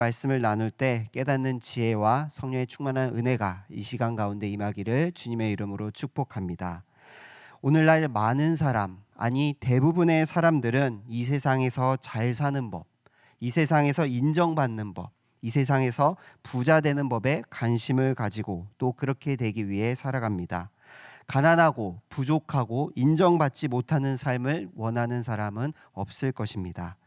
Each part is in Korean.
말씀을 나눌 때 깨닫는 지혜와 성령의 충만한 은혜가 이 시간 가운데 임하기를 주님의 이름으로 축복합니다. 오늘날 많은 사람, 아니 대부분의 사람들은 이 세상에서 잘 사는 법, 이 세상에서 인정받는 법, 이 세상에서 부자 되는 법에 관심을 가지고 또 그렇게 되기 위해 살아갑니다. 가난하고 부족하고 인정받지 못하는 삶을 원하는 사람은 없을 것입니다.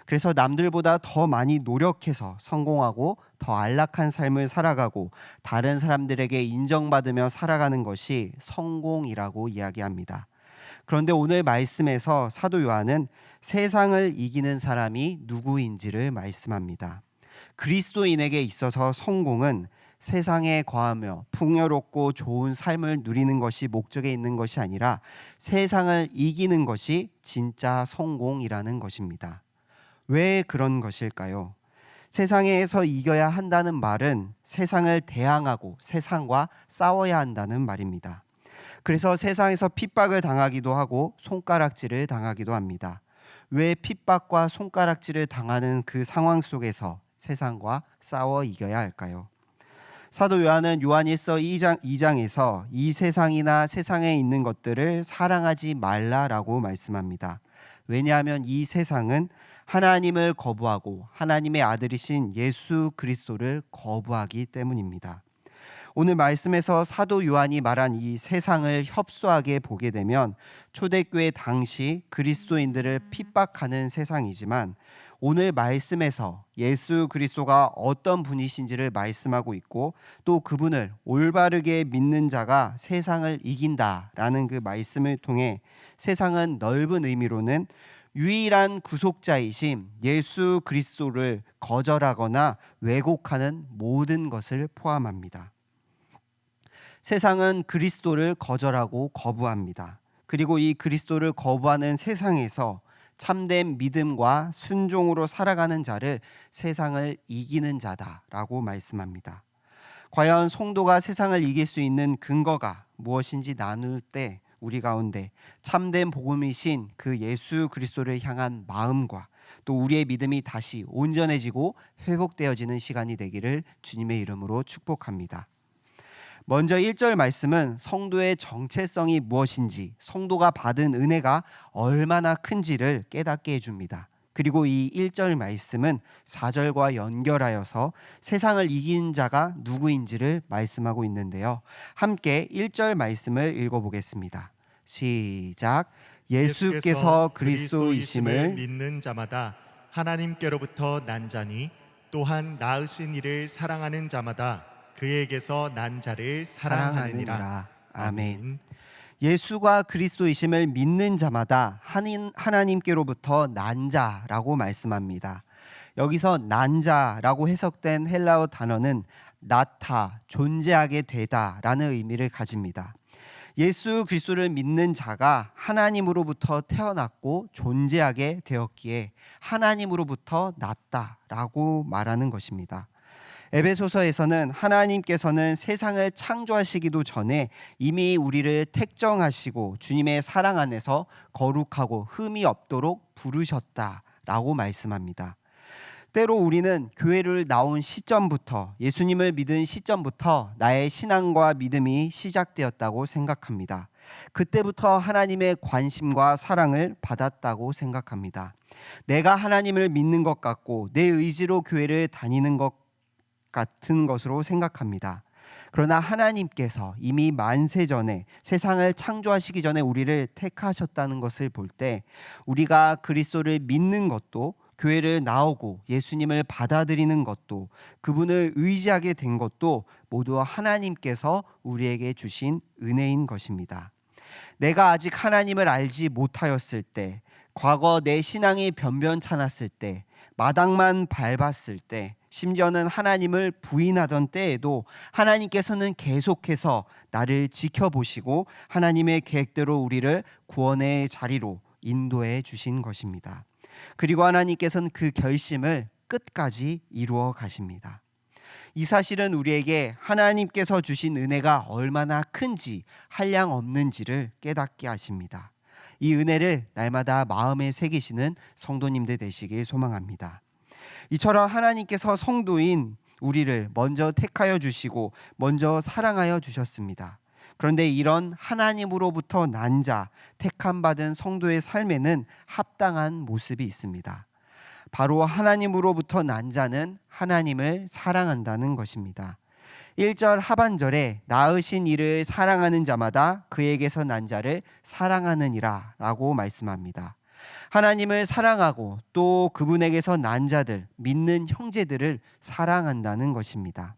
그래서 남들보다 더 많이 노력해서 성공하고 더 안락한 삶을 살아가고 다른 사람들에게 인정받으며 살아가는 것이 성공이라고 이야기합니다. 그런데 오늘 말씀에서 사도 요한은 세상을 이기는 사람이 누구인지를 말씀합니다. 그리스도인에게 있어서 성공은 세상에 거하며 풍요롭고 좋은 삶을 누리는 것이 목적에 있는 것이 아니라 세상을 이기는 것이 진짜 성공이라는 것입니다. 왜 그런 것일까요? 세상에서 이겨야 한다는 말은 세상을 대항하고 세상과 싸워야 한다는 말입니다. 그래서 세상에서 핍박을 당하기도 하고 손가락질을 당하기도 합니다. 왜 핍박과 손가락질을 당하는 그 상황 속에서 세상과 싸워 이겨야 할까요? 사도 요한은 요한일서 2장에서 이 세상이나 세상에 있는 것들을 사랑하지 말라라고 말씀합니다. 왜냐하면 이 세상은 하나님을 거부하고 하나님의 아들이신 예수 그리스도를 거부하기 때문입니다. 오늘 말씀에서 사도 요한이 말한 이 세상을 협소하게 보게 되면 초대교회 당시 그리스도인들을 핍박하는 세상이지만 오늘 말씀에서 예수 그리스도가 어떤 분이신지를 말씀하고 있고 또 그분을 올바르게 믿는 자가 세상을 이긴다라는 그 말씀을 통해 세상은 넓은 의미로는 유일한 구속자이신 예수 그리스도를 거절하거나 왜곡하는 모든 것을 포함합니다. 세상은 그리스도를 거절하고 거부합니다. 그리고 이 그리스도를 거부하는 세상에서 참된 믿음과 순종으로 살아가는 자를 세상을 이기는 자다라고 말씀합니다. 과연 성도가 세상을 이길 수 있는 근거가 무엇인지 나눌 때 우리 가운데 참된 복음이신 그 예수 그리스도를 향한 마음과 또 우리의 믿음이 다시 온전해지고 회복되어지는 시간이 되기를 주님의 이름으로 축복합니다. 먼저 1절 말씀은 성도의 정체성이 무엇인지, 성도가 받은 은혜가 얼마나 큰지를 깨닫게 해줍니다. 그리고 이 1절 말씀은 4절과 연결하여서 세상을 이긴 자가 누구인지를 말씀하고 있는데요. 함께 1절 말씀을 읽어보겠습니다. 시작. 예수께서 그리스도이심을 믿는 자마다 하나님께로부터 난 자니 또한 낳으신 이를 사랑하는 자마다 그에게서 난 자를 사랑하느니라. 아멘. 예수가 그리스도이심을 믿는 자마다 하나님께로부터 난 자라고 말씀합니다. 여기서 난 자라고 해석된 헬라어 단어는 나타, 존재하게 되다라는 의미를 가집니다. 예수 그리스도를 믿는 자가 하나님으로부터 태어났고 존재하게 되었기에 하나님으로부터 났다라고 말하는 것입니다. 에베소서에서는 하나님께서는 세상을 창조하시기도 전에 이미 우리를 택정하시고 주님의 사랑 안에서 거룩하고 흠이 없도록 부르셨다라고 말씀합니다. 때로 우리는 교회를 나온 시점부터 예수님을 믿은 시점부터 나의 신앙과 믿음이 시작되었다고 생각합니다. 그때부터 하나님의 관심과 사랑을 받았다고 생각합니다. 내가 하나님을 믿는 것 같고 내 의지로 교회를 다니는 것 같은 것으로 생각합니다. 그러나 하나님께서 이미 만세 전에 세상을 창조하시기 전에 우리를 택하셨다는 것을 볼 때 우리가 그리스도를 믿는 것도 교회를 나오고 예수님을 받아들이는 것도 그분을 의지하게 된 것도 모두 하나님께서 우리에게 주신 은혜인 것입니다. 내가 아직 하나님을 알지 못하였을 때, 과거 내 신앙이 변변찮았을 때, 마당만 밟았을 때, 심지어는 하나님을 부인하던 때에도 하나님께서는 계속해서 나를 지켜보시고 하나님의 계획대로 우리를 구원의 자리로 인도해 주신 것입니다. 그리고 하나님께서는 그 결심을 끝까지 이루어 가십니다. 이 사실은 우리에게 하나님께서 주신 은혜가 얼마나 큰지 한량 없는지를 깨닫게 하십니다. 이 은혜를 날마다 마음에 새기시는 성도님들 되시길 소망합니다. 이처럼 하나님께서 성도인 우리를 먼저 택하여 주시고 먼저 사랑하여 주셨습니다. 그런데 이런 하나님으로부터 난 자, 택함 받은 성도의 삶에는 합당한 모습이 있습니다. 바로 하나님으로부터 난 자는 하나님을 사랑한다는 것입니다. 1절 하반절에 낳으신 이를 사랑하는 자마다 그에게서 난 자를 사랑하느니라 라고 말씀합니다. 하나님을 사랑하고 또 그분에게서 난 자들, 믿는 형제들을 사랑한다는 것입니다.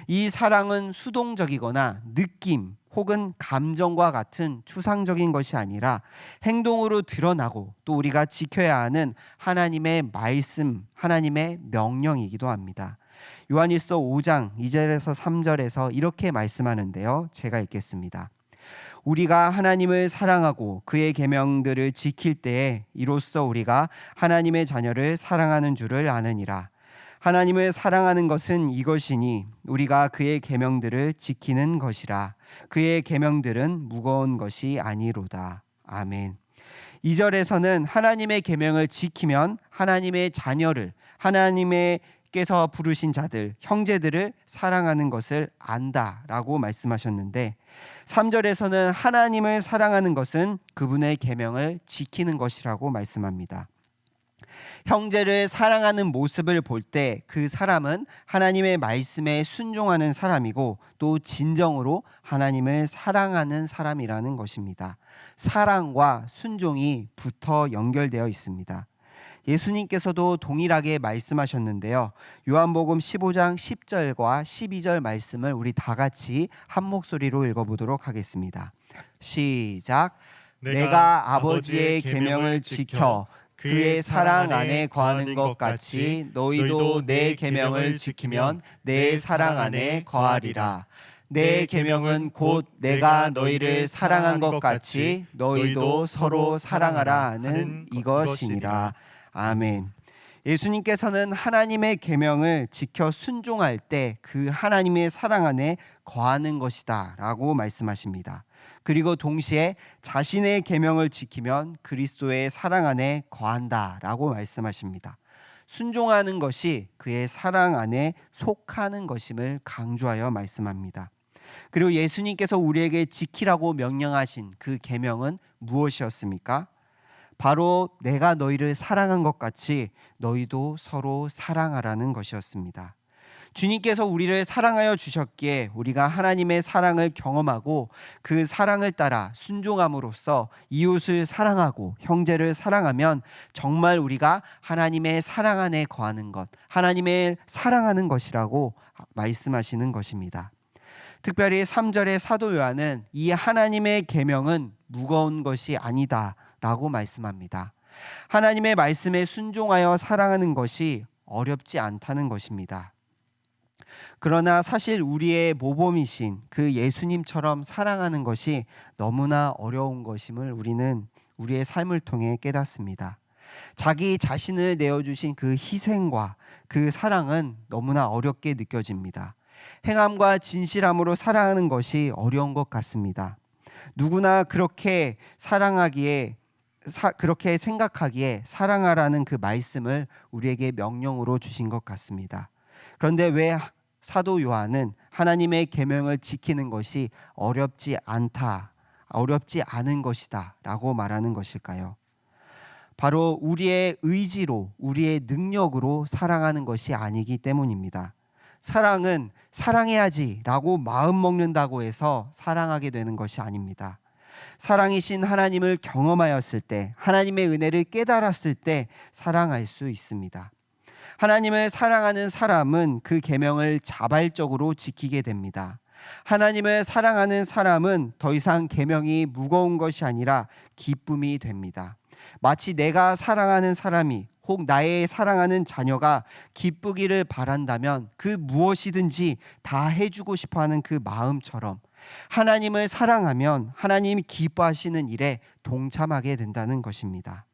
이 사랑은 수동적이거나 느낌 혹은 감정과 같은 추상적인 것이 아니라 행동으로 드러나고 또 우리가 지켜야 하는 하나님의 말씀, 하나님의 명령이기도 합니다. 요한일서 5장 2절에서 3절에서 이렇게 말씀하는데요. 제가 읽겠습니다. 우리가 하나님을 사랑하고 그의 계명들을 지킬 때에 이로써 우리가 하나님의 자녀를 사랑하는 줄을 아느니라. 하나님을 사랑하는 것은 이것이니 우리가 그의 계명들을 지키는 것이라. 그의 계명들은 무거운 것이 아니로다. 아멘. 2절에서는 하나님의 계명을 지키면 하나님의 자녀를, 하나님께서 부르신 자들, 형제들을 사랑하는 것을 안다라고 말씀하셨는데 3절에서는 하나님을 사랑하는 것은 그분의 계명을 지키는 것이라고 말씀합니다. 형제를 사랑하는 모습을 볼 때 그 사람은 하나님의 말씀에 순종하는 사람이고 또 진정으로 하나님을 사랑하는 사람이라는 것입니다. 사랑과 순종이 붙어 연결되어 있습니다. 예수님께서도 동일하게 말씀하셨는데요. 요한복음 15장 10절과 12절 말씀을 우리 다 같이 한 목소리로 읽어보도록 하겠습니다. 시작. 내가 아버지의 계명을 지켜 그의 사랑 안에 거하는 것 같이 너희도 내 계명을 지키면 내 사랑 안에 거하리라. 내 계명은 곧 내가 너희를 사랑한 것 같이 너희도 서로 사랑하라 하는 이것이니라. 아멘. 예수님께서는 하나님의 계명을 지켜 순종할 때 그 하나님의 사랑 안에 거하는 것이다 라고 말씀하십니다. 그리고 동시에 자신의 계명을 지키면 그리스도의 사랑 안에 거한다 라고 말씀하십니다. 순종하는 것이 그의 사랑 안에 속하는 것임을 강조하여 말씀합니다. 그리고 예수님께서 우리에게 지키라고 명령하신 그 계명은 무엇이었습니까? 바로 내가 너희를 사랑한 것 같이 너희도 서로 사랑하라는 것이었습니다. 주님께서 우리를 사랑하여 주셨기에 우리가 하나님의 사랑을 경험하고 그 사랑을 따라 순종함으로써 이웃을 사랑하고 형제를 사랑하면 정말 우리가 하나님의 사랑 안에 거하는 것, 하나님을 사랑하는 것이라고 말씀하시는 것입니다. 특별히 3절의 사도 요한은 이 하나님의 계명은 무거운 것이 아니다 라고 말씀합니다. 하나님의 말씀에 순종하여 사랑하는 것이 어렵지 않다는 것입니다. 그러나 사실 우리의 모범이신 그 예수님처럼 사랑하는 것이 너무나 어려운 것임을 우리는 우리의 삶을 통해 깨닫습니다. 자기 자신을 내어주신 그 희생과 그 사랑은 너무나 어렵게 느껴집니다. 행함과 진실함으로 사랑하는 것이 어려운 것 같습니다. 누구나 그렇게 사랑하기에 그렇게 생각하기에 사랑하라는 그 말씀을 우리에게 명령으로 주신 것 같습니다. 그런데 왜 사도 요한은 하나님의 계명을 지키는 것이 어렵지 않은 것이다 라고 말하는 것일까요? 바로 우리의 의지로, 우리의 능력으로 사랑하는 것이 아니기 때문입니다. 사랑은 사랑해야지 라고 마음 먹는다고 해서 사랑하게 되는 것이 아닙니다. 사랑이신 하나님을 경험하였을 때, 하나님의 은혜를 깨달았을 때 사랑할 수 있습니다. 하나님을 사랑하는 사람은 그 계명을 자발적으로 지키게 됩니다. 하나님을 사랑하는 사람은 더 이상 계명이 무거운 것이 아니라 기쁨이 됩니다. 마치 내가 사랑하는 사람이 혹 나의 사랑하는 자녀가 기쁘기를 바란다면 그 무엇이든지 다 해주고 싶어하는 그 마음처럼 하나님을 사랑하면 하나님이 기뻐하시는 일에 동참하게 된다는 것입니다.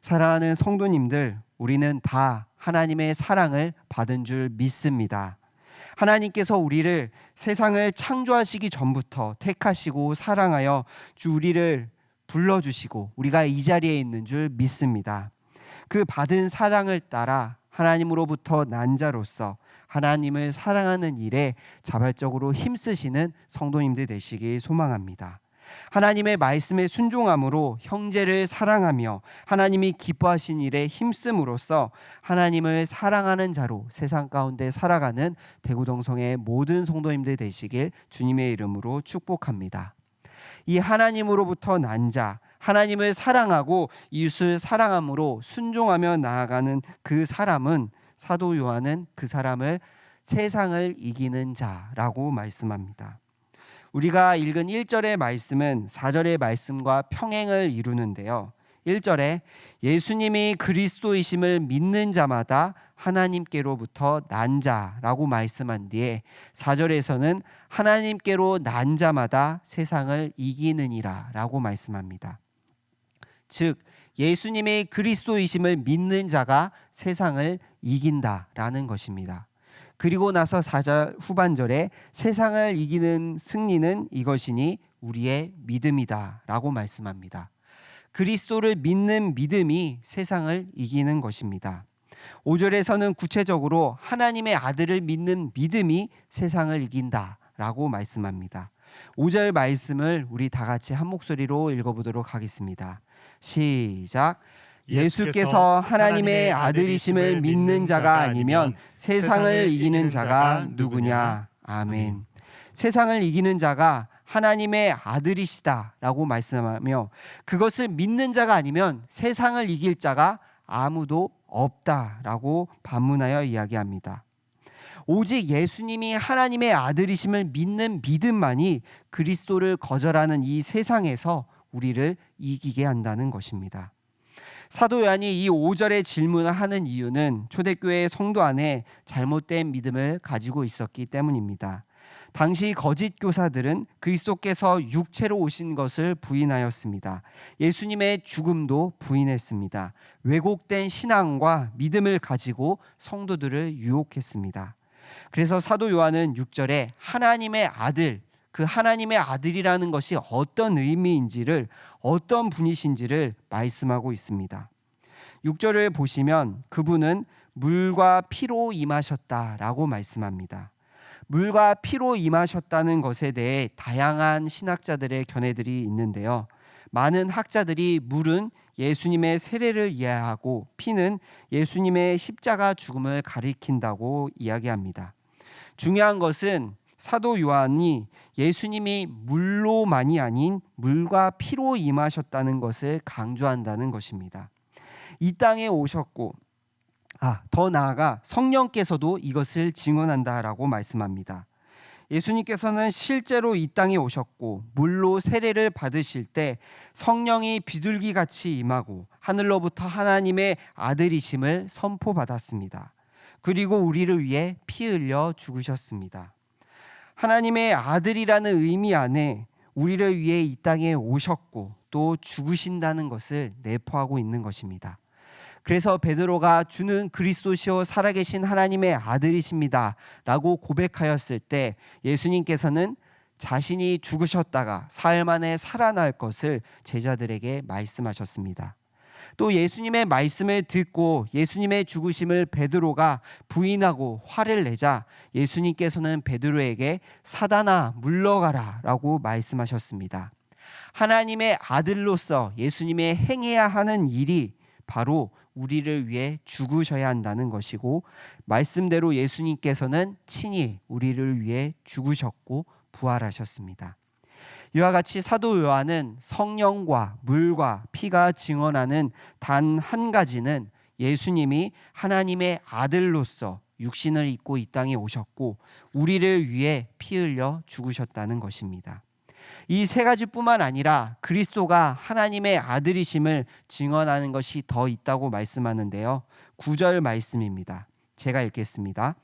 사랑하는 성도님들, 우리는 다 하나님의 사랑을 받은 줄 믿습니다. 하나님께서 우리를 세상을 창조하시기 전부터 택하시고 사랑하여 우리를 불러주시고 우리가 이 자리에 있는 줄 믿습니다. 그 받은 사랑을 따라 하나님으로부터 난 자로서 하나님을 사랑하는 일에 자발적으로 힘쓰시는 성도님들 되시길 소망합니다. 하나님의 말씀에 순종함으로 형제를 사랑하며 하나님이 기뻐하신 일에 힘씀으로써 하나님을 사랑하는 자로 세상 가운데 살아가는 대구동성의 모든 성도님들 되시길 주님의 이름으로 축복합니다. 이 하나님으로부터 난 자, 하나님을 사랑하고 이웃을 사랑함으로 순종하며 나아가는 그 사람은 사도 요한은 그 사람을 세상을 이기는 자라고 말씀합니다. 우리가 읽은 1절의 말씀은 4절의 말씀과 평행을 이루는데요. 1절에 예수님이 그리스도이심을 믿는 자마다 하나님께로부터 난 자라고 말씀한 뒤에 4절에서는 하나님께로 난 자마다 세상을 이기느니라 라고 말씀합니다. 즉 예수님이 그리스도이심을 믿는 자가 세상을 이긴다라는 것입니다. 그리고 나서 4절 후반절에 세상을 이기는 승리는 이것이니 우리의 믿음이다 라고 말씀합니다. 그리스도를 믿는 믿음이 세상을 이기는 것입니다. 5절에서는 구체적으로 하나님의 아들을 믿는 믿음이 세상을 이긴다 라고 말씀합니다. 5절 말씀을 우리 다 같이 한 목소리로 읽어보도록 하겠습니다. 시작. 예수께서 하나님의 아들이심을 믿는 자가 아니면 세상을 이기는 자가 누구냐? 아멘. 세상을 이기는 자가 하나님의 아들이시다라고 말씀하며 그것을 믿는 자가 아니면 세상을 이길 자가 아무도 없다라고 반문하여 이야기합니다. 오직 예수님이 하나님의 아들이심을 믿는 믿음만이 그리스도를 거절하는 이 세상에서 우리를 이기게 한다는 것입니다. 사도 요한이 이 5절의 질문을 하는 이유는 초대교회 성도 안에 잘못된 믿음을 가지고 있었기 때문입니다. 당시 거짓 교사들은 그리스도께서 육체로 오신 것을 부인하였습니다. 예수님의 죽음도 부인했습니다. 왜곡된 신앙과 믿음을 가지고 성도들을 유혹했습니다. 그래서 사도 요한은 6절에 하나님의 아들, 그 하나님의 아들이라는 것이 어떤 의미인지를, 어떤 분이신지를 말씀하고 있습니다. 6절을 보시면 그분은 물과 피로 임하셨다라고 말씀합니다. 물과 피로 임하셨다는 것에 대해 다양한 신학자들의 견해들이 있는데요. 많은 학자들이 물은 예수님의 세례를 이해하고 피는 예수님의 십자가 죽음을 가리킨다고 이야기합니다. 중요한 것은 사도 요한이 예수님이 물로만이 아닌 물과 피로 임하셨다는 것을 강조한다는 것입니다. 이 땅에 오셨고 더 나아가 성령께서도 이것을 증언한다라고 말씀합니다. 예수님께서는 실제로 이 땅에 오셨고 물로 세례를 받으실 때 성령이 비둘기같이 임하고 하늘로부터 하나님의 아들이심을 선포받았습니다. 그리고 우리를 위해 피 흘려 죽으셨습니다. 하나님의 아들이라는 의미 안에 우리를 위해 이 땅에 오셨고 또 죽으신다는 것을 내포하고 있는 것입니다. 그래서 베드로가 주는 그리스도시요 살아계신 하나님의 아들이십니다 라고 고백하였을 때 예수님께서는 자신이 죽으셨다가 사흘 만에 살아날 것을 제자들에게 말씀하셨습니다. 또 예수님의 말씀을 듣고 예수님의 죽으심을 베드로가 부인하고 화를 내자 예수님께서는 베드로에게 사단아 물러가라 라고 말씀하셨습니다. 하나님의 아들로서 예수님의 행해야 하는 일이 바로 우리를 위해 죽으셔야 한다는 것이고 말씀대로 예수님께서는 친히 우리를 위해 죽으셨고 부활하셨습니다. 이와 같이 사도 요한은 성령과 물과 피가 증언하는 단 한 가지는 예수님이 하나님의 아들로서 육신을 입고 이 땅에 오셨고 우리를 위해 피 흘려 죽으셨다는 것입니다. 이 세 가지뿐만 아니라 그리스도가 하나님의 아들이심을 증언하는 것이 더 있다고 말씀하는데요. 9절 말씀입니다. 제가 읽겠습니다.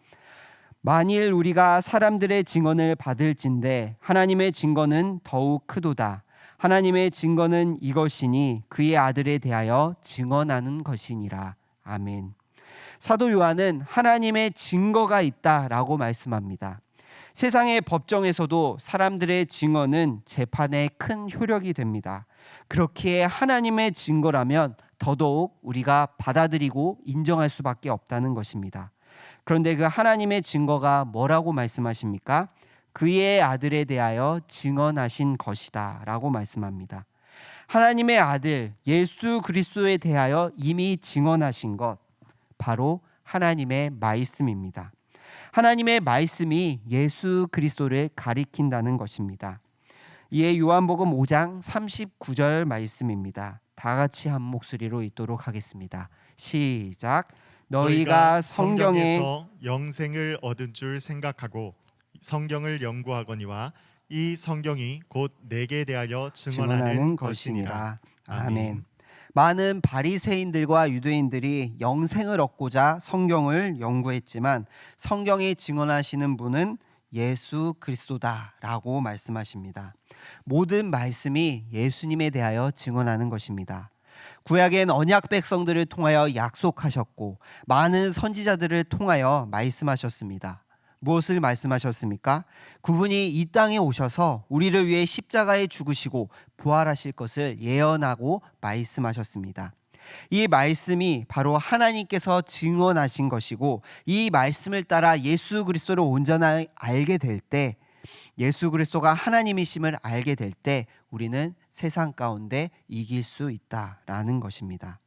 만일 우리가 사람들의 증언을 받을진대 하나님의 증거는 더욱 크도다. 하나님의 증거는 이것이니 그의 아들에 대하여 증언하는 것이니라. 아멘. 사도 요한은 하나님의 증거가 있다라고 말씀합니다. 세상의 법정에서도 사람들의 증언은 재판에 큰 효력이 됩니다. 그렇기에 하나님의 증거라면 더더욱 우리가 받아들이고 인정할 수밖에 없다는 것입니다. 그런데 그 하나님의 증거가 뭐라고 말씀하십니까? 그의 아들에 대하여 증언하신 것이다 라고 말씀합니다. 하나님의 아들 예수 그리스도에 대하여 이미 증언하신 것, 바로 하나님의 말씀입니다. 하나님의 말씀이 예수 그리스도를 가리킨다는 것입니다. 이에 요한복음 5장 39절 말씀입니다. 다 같이 한 목소리로 읽도록 하겠습니다. 시작. 너희가 성경에 성경에서 영생을 얻은 줄 생각하고 성경을 연구하거니와 이 성경이 곧 내게 대하여 증언하는 것이니라. 아멘. 많은 바리새인들과 유대인들이 영생을 얻고자 성경을 연구했지만 성경이 증언하시는 분은 예수 그리스도다라고 말씀하십니다. 모든 말씀이 예수님에 대하여 증언하는 것입니다. 구약엔 언약 백성들을 통하여 약속하셨고 많은 선지자들을 통하여 말씀하셨습니다. 무엇을 말씀하셨습니까? 그분이 이 땅에 오셔서 우리를 위해 십자가에 죽으시고 부활하실 것을 예언하고 말씀하셨습니다. 이 말씀이 바로 하나님께서 증언하신 것이고, 이 말씀을 따라 예수 그리스도를 온전히 알게 될 때, 예수 그리스도가 하나님이심을 알게 될 때 우리는 세상 가운데 이길 수 있다라는 것입니다.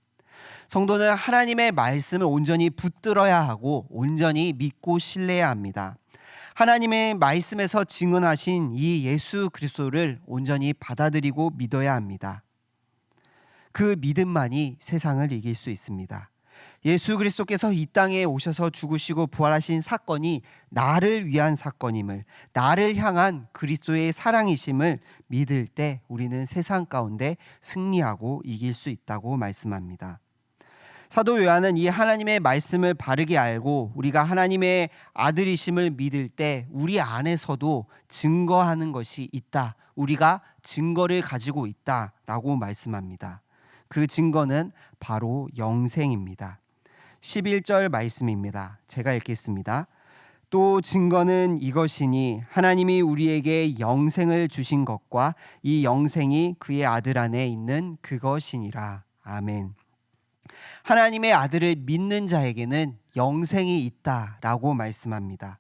성도는 하나님의 말씀을 온전히 붙들어야 하고 온전히 믿고 신뢰해야 합니다. 하나님의 말씀에서 증언하신 이 예수 그리스도를 온전히 받아들이고 믿어야 합니다. 그 믿음만이 세상을 이길 수 있습니다. 예수 그리스도께서 이 땅에 오셔서 죽으시고 부활하신 사건이 나를 위한 사건임을, 나를 향한 그리스도의 사랑이심을 믿을 때 우리는 세상 가운데 승리하고 이길 수 있다고 말씀합니다. 사도 요한은 이 하나님의 말씀을 바르게 알고 우리가 하나님의 아들이심을 믿을 때 우리 안에서도 증거하는 것이 있다, 우리가 증거를 가지고 있다라고 말씀합니다. 그 증거는 바로 영생입니다. 11절 말씀입니다. 제가 읽겠습니다. 또 증거는 이것이니 하나님이 우리에게 영생을 주신 것과 이 영생이 그의 아들 안에 있는 그것이니라. 아멘. 하나님의 아들을 믿는 자에게는 영생이 있다라고 말씀합니다.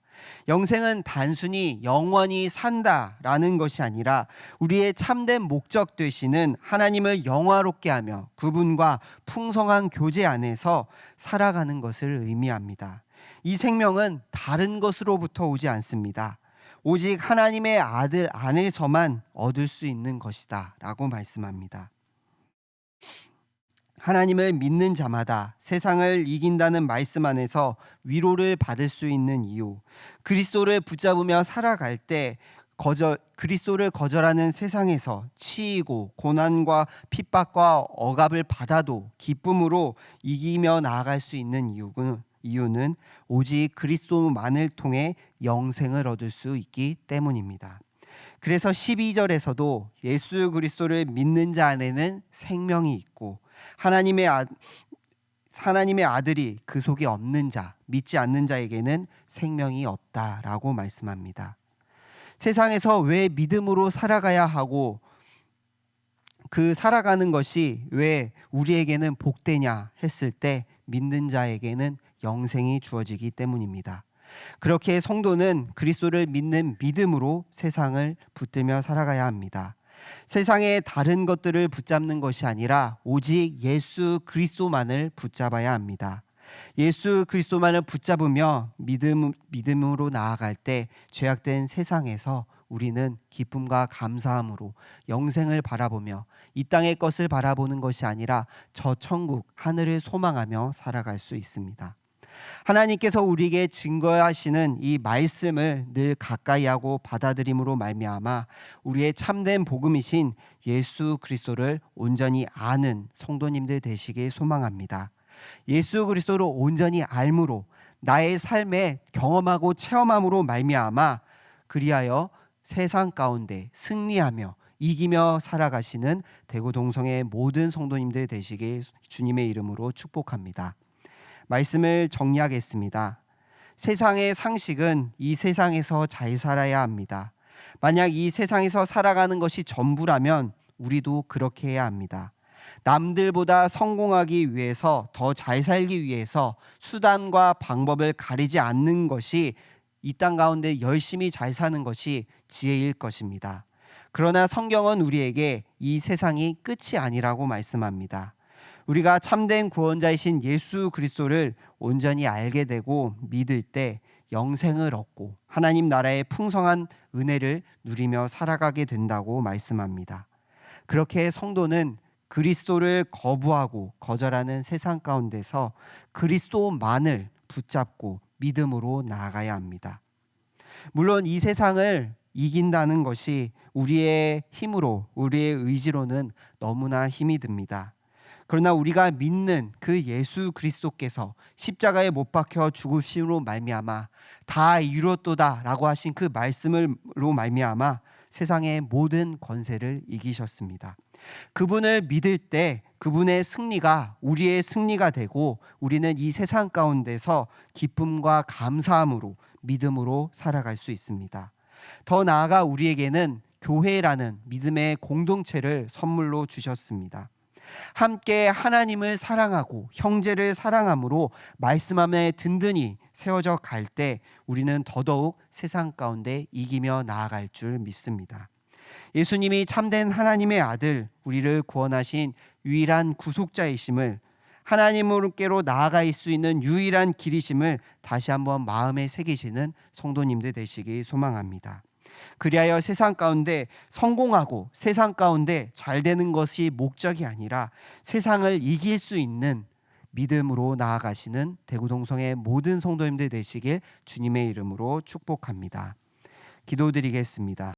영생은 단순히 영원히 산다라는 것이 아니라 우리의 참된 목적 되시는 하나님을 영화롭게 하며 그분과 풍성한 교제 안에서 살아가는 것을 의미합니다. 이 생명은 다른 것으로부터 오지 않습니다. 오직 하나님의 아들 안에서만 얻을 수 있는 것이다 라고 말씀합니다. 하나님을 믿는 자마다 세상을 이긴다는 말씀 안에서 위로를 받을 수 있는 이유, 그리스도를 붙잡으며 살아갈 때 그리스도를 거절하는 세상에서 치이고 고난과 핍박과 억압을 받아도 기쁨으로 이기며 나아갈 수 있는 이유는 오직 그리스도만을 통해 영생을 얻을 수 있기 때문입니다. 그래서 12절에서도 예수 그리스도를 믿는 자 안에는 생명이 있고 하나님의 아들이 그 속에 없는 자, 믿지 않는 자에게는 생명이 없다라고 말씀합니다. 세상에서 왜 믿음으로 살아가야 하고 그 살아가는 것이 왜 우리에게는 복되냐 했을 때 믿는 자에게는 영생이 주어지기 때문입니다. 그렇게 성도는 그리스도를 믿는 믿음으로 세상을 붙들며 살아가야 합니다. 세상의 다른 것들을 붙잡는 것이 아니라 오직 예수 그리스도만을 붙잡아야 합니다. 예수 그리스도만을 붙잡으며 믿음으로 나아갈 때 죄악된 세상에서 우리는 기쁨과 감사함으로 영생을 바라보며 이 땅의 것을 바라보는 것이 아니라 저 천국 하늘을 소망하며 살아갈 수 있습니다. 하나님께서 우리에게 증거하시는 이 말씀을 늘 가까이하고 받아들임으로 말미암아 우리의 참된 복음이신 예수 그리스도를 온전히 아는 성도님들 되시길 소망합니다. 예수 그리스도를 온전히 알므로 나의 삶에 경험하고 체험함으로 말미암아 그리하여 세상 가운데 승리하며 이기며 살아가시는 대구동성의 모든 성도님들 되시길 주님의 이름으로 축복합니다. 말씀을 정리하겠습니다. 세상의 상식은 이 세상에서 잘 살아야 합니다. 만약 이 세상에서 살아가는 것이 전부라면 우리도 그렇게 해야 합니다. 남들보다 성공하기 위해서, 더 잘 살기 위해서 수단과 방법을 가리지 않는 것이, 이 땅 가운데 열심히 잘 사는 것이 지혜일 것입니다. 그러나 성경은 우리에게 이 세상이 끝이 아니라고 말씀합니다. 우리가 참된 구원자이신 예수 그리스도를 온전히 알게 되고 믿을 때 영생을 얻고 하나님 나라의 풍성한 은혜를 누리며 살아가게 된다고 말씀합니다. 그렇게 성도는 그리스도를 거부하고 거절하는 세상 가운데서 그리스도만을 붙잡고 믿음으로 나아가야 합니다. 물론 이 세상을 이긴다는 것이 우리의 힘으로, 우리의 의지로는 너무나 힘이 듭니다. 그러나 우리가 믿는 그 예수 그리스도께서 십자가에 못 박혀 죽으심으로 말미암아 다 이루었도다 라고 하신 그 말씀으로 말미암아 세상의 모든 권세를 이기셨습니다. 그분을 믿을 때 그분의 승리가 우리의 승리가 되고 우리는 이 세상 가운데서 기쁨과 감사함으로 믿음으로 살아갈 수 있습니다. 더 나아가 우리에게는 교회라는 믿음의 공동체를 선물로 주셨습니다. 함께 하나님을 사랑하고 형제를 사랑함으로 말씀 안에 든든히 세워져 갈 때 우리는 더더욱 세상 가운데 이기며 나아갈 줄 믿습니다. 예수님이 참된 하나님의 아들, 우리를 구원하신 유일한 구속자이심을, 하나님께로 나아갈 수 있는 유일한 길이심을 다시 한번 마음에 새기시는 성도님들 되시기 소망합니다. 그리하여 세상 가운데 성공하고 세상 가운데 잘 되는 것이 목적이 아니라 세상을 이길 수 있는 믿음으로 나아가시는 대구동성의 모든 성도님들 되시길 주님의 이름으로 축복합니다. 기도드리겠습니다.